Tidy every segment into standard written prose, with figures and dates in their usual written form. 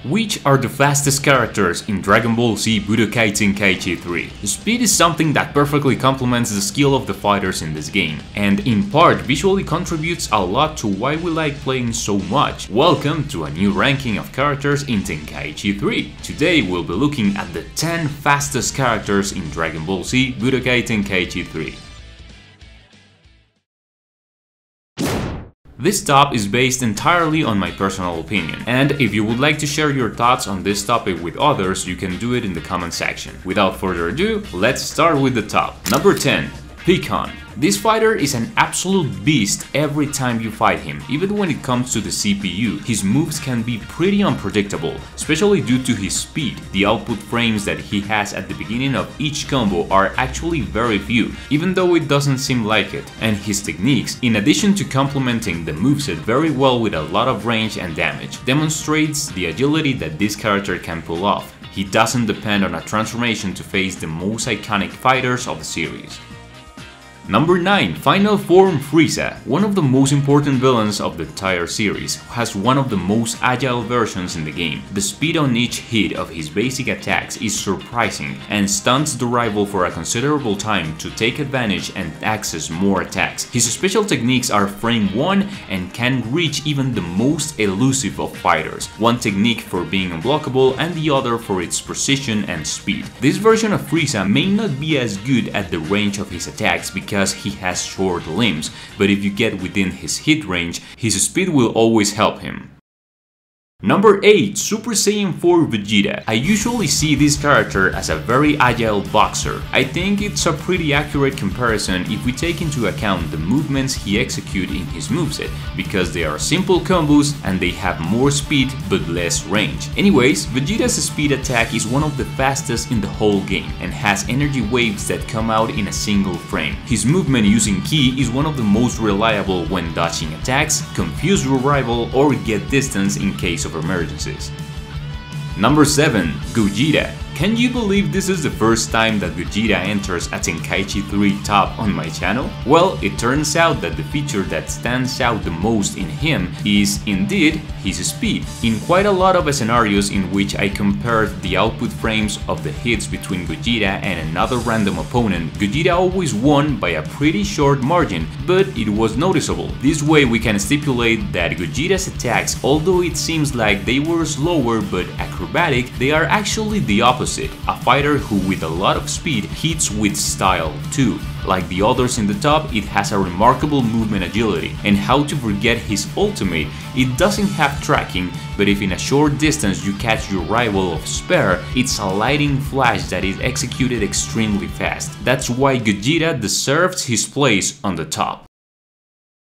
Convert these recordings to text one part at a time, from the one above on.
Which are the fastest characters in Dragon Ball Z Budokai Tenkaichi 3? Speed is something that perfectly complements the skill of the fighters in this game, and in part visually contributes a lot to why we like playing so much. Welcome to a new ranking of characters in Tenkaichi 3. Today we'll be looking at the 10 fastest characters in Dragon Ball Z Budokai Tenkaichi 3. This top is based entirely on my personal opinion, and if you would like to share your thoughts on this topic with others, you can do it in the comment section. Without further ado, let's start with the top. Number 10. Pikkon. This fighter is an absolute beast every time you fight him. Even when it comes to the CPU, his moves can be pretty unpredictable, especially due to his speed. The output frames that he has at the beginning of each combo are actually very few, even though it doesn't seem like it. And his techniques, in addition to complementing the moveset very well with a lot of range and damage, demonstrates the agility that this character can pull off. He doesn't depend on a transformation to face the most iconic fighters of the series. Number 9. Final Form Frieza. One of the most important villains of the entire series, has one of the most agile versions in the game. The speed on each hit of his basic attacks is surprising and stunts the rival for a considerable time to take advantage and access more attacks. His special techniques are frame 1 and can reach even the most elusive of fighters. One technique for being unblockable and the other for its precision and speed. This version of Frieza may not be as good at the range of his attacks because he has short limbs, but if you get within his hit range, his speed will always help him. Number 8. Super Saiyan 4 Vegeta. I usually see this character as a very agile boxer. I think it's a pretty accurate comparison if we take into account the movements he executes in his moveset, because they are simple combos and they have more speed but less range. Anyways, Vegeta's speed attack is one of the fastest in the whole game and has energy waves that come out in a single frame. His movement using Ki is one of the most reliable when dodging attacks, confuse your rival, or get distance in case of emergencies. Number 7. Gogeta. Can you believe this is the first time that Gogeta enters a Tenkaichi 3 top on my channel? Well, it turns out that the feature that stands out the most in him is indeed his speed. In quite a lot of scenarios in which I compared the output frames of the hits between Gogeta and another random opponent, Gogeta always won by a pretty short margin, but it was noticeable. This way we can stipulate that Gogeta's attacks, although it seems like they were slower but acrobatic, they are actually the opposite. A fighter who with a lot of speed hits with style too. Like the others in the top, it has a remarkable movement agility. And how to forget his ultimate, it doesn't have tracking, but if in a short distance you catch your rival off spare, it's a lightning flash that is executed extremely fast. That's why Gogeta deserves his place on the top.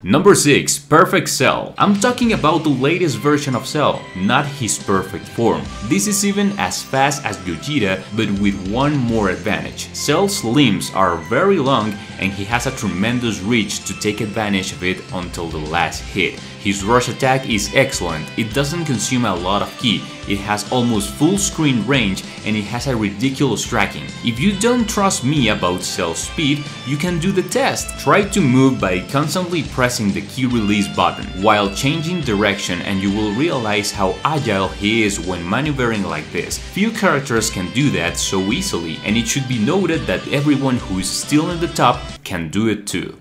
Number 6. Perfect Cell. I'm talking about the latest version of Cell, not his perfect form. This is even as fast as Gogeta, but with one more advantage. Cell's limbs are very long and he has a tremendous reach to take advantage of it until the last hit. His rush attack is excellent, it doesn't consume a lot of ki, it has almost full screen range, and it has a ridiculous tracking. If you don't trust me about Cell's speed, you can do the test. Try to move by constantly pressing the ki release button while changing direction, and you will realize how agile he is when maneuvering like this. Few characters can do that so easily, and it should be noted that everyone who is still in the top can do it too.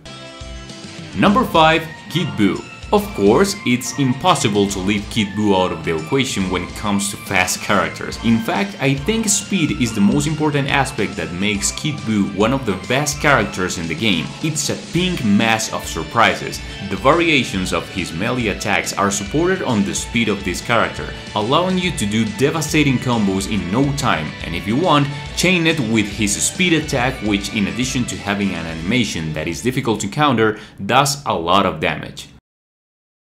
Number 5. Kid Buu. Of course, it's impossible to leave Kid Buu out of the equation when it comes to fast characters. In fact, I think speed is the most important aspect that makes Kid Buu one of the best characters in the game. It's a pink mass of surprises. The variations of his melee attacks are supported on the speed of this character, allowing you to do devastating combos in no time, and if you want, chain it with his speed attack, which in addition to having an animation that is difficult to counter, does a lot of damage.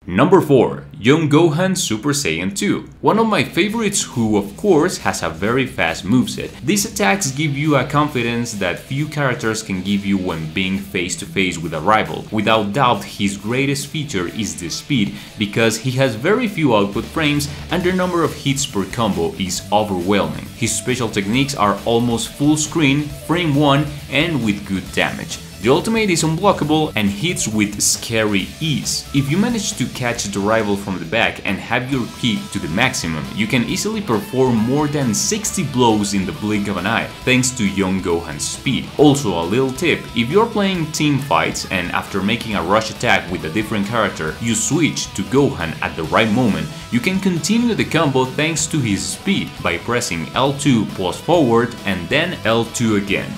Number 4. Young Gohan Super Saiyan 2. One of my favorites who of course has a very fast moveset. These attacks give you a confidence that few characters can give you when being face to face with a rival. Without doubt, his greatest feature is the speed, because he has very few output frames and the number of hits per combo is overwhelming. His special techniques are almost full screen, frame 1 and with good damage. The ultimate is unblockable and hits with scary ease. If you manage to catch the rival from the back and have your ki to the maximum, you can easily perform more than 60 blows in the blink of an eye, thanks to young Gohan's speed. Also, a little tip, if you're playing team fights and after making a rush attack with a different character, you switch to Gohan at the right moment, you can continue the combo thanks to his speed by pressing L2 plus forward and then L2 again.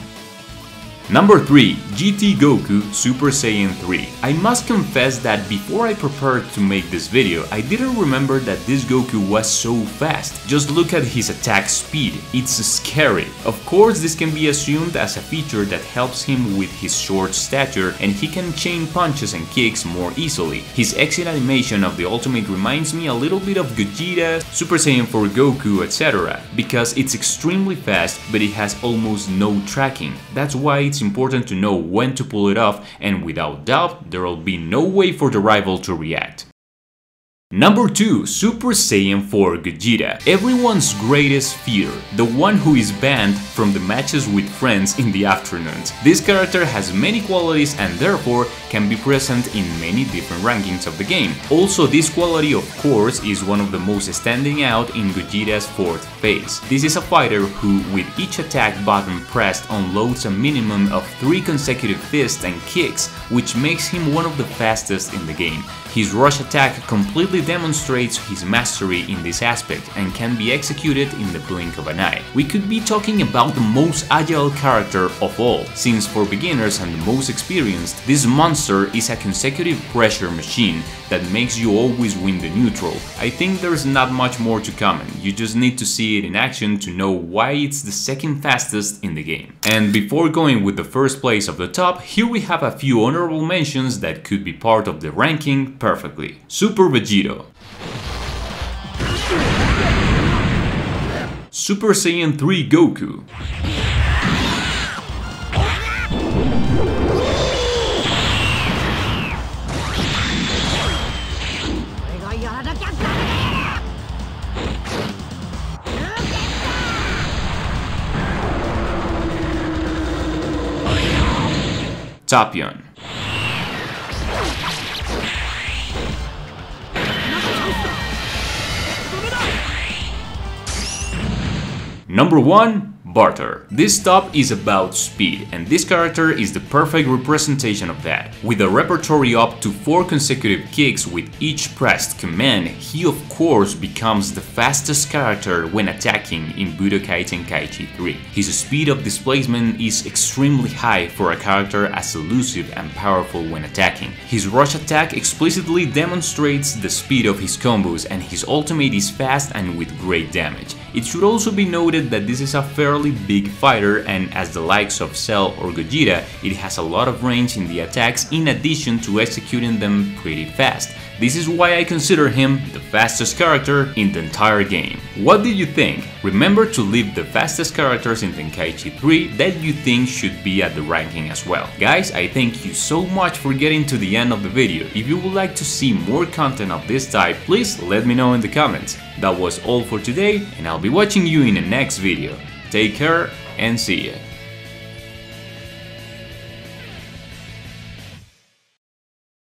Number 3. GT Goku Super Saiyan 3. I must confess that before I prepared to make this video, I didn't remember that this Goku was so fast. Just look at his attack speed, it's scary. Of course, this can be assumed as a feature that helps him with his short stature and he can chain punches and kicks more easily. His exit animation of the ultimate reminds me a little bit of Gogeta, Super Saiyan 4 Goku, etc. because it's extremely fast but it has almost no tracking. That's why it's important to know when to pull it off, and without doubt there will be no way for the rival to react. Number 2. Super Saiyan 4 Gogeta. Everyone's greatest fear, the one who is banned from the matches with friends in the afternoons. This character has many qualities and therefore can be present in many different rankings of the game. Also, this quality of course is one of the most standing out in Gogeta's fourth phase. This is a fighter who with each attack button pressed unloads a minimum of 3 consecutive fists and kicks, which makes him one of the fastest in the game. His rush attack completely demonstrates his mastery in this aspect and can be executed in the blink of an eye. We could be talking about the most agile character of all, since for beginners and the most experienced, this monster is a consecutive pressure machine that makes you always win the neutral. I think there's not much more to comment, you just need to see it in action to know why it's the second fastest in the game. And before going with the first place of the top, here we have a few honorable mentions that could be part of the ranking perfectly. Super Vegito, Super Saiyan 3 Goku, Tapion, Number 1. Barter. This top is about speed, and this character is the perfect representation of that. With a repertory up to 4 consecutive kicks with each pressed command, he of course becomes the fastest character when attacking in Budokai Tenkaichi 3. His speed of displacement is extremely high for a character as elusive and powerful when attacking. His rush attack explicitly demonstrates the speed of his combos, and his ultimate is fast and with great damage. It should also be noted that this is a fairly big fighter, and as the likes of Cell or Gogeta, it has a lot of range in the attacks in addition to executing them pretty fast. This is why I consider him the fastest character in the entire game. What do you think? Remember to leave the fastest characters in Tenkaichi 3 that you think should be at the ranking as well. Guys, I thank you so much for getting to the end of the video. If you would like to see more content of this type, please let me know in the comments. That was all for today, and I'll be watching you in the next video. Take care and see ya.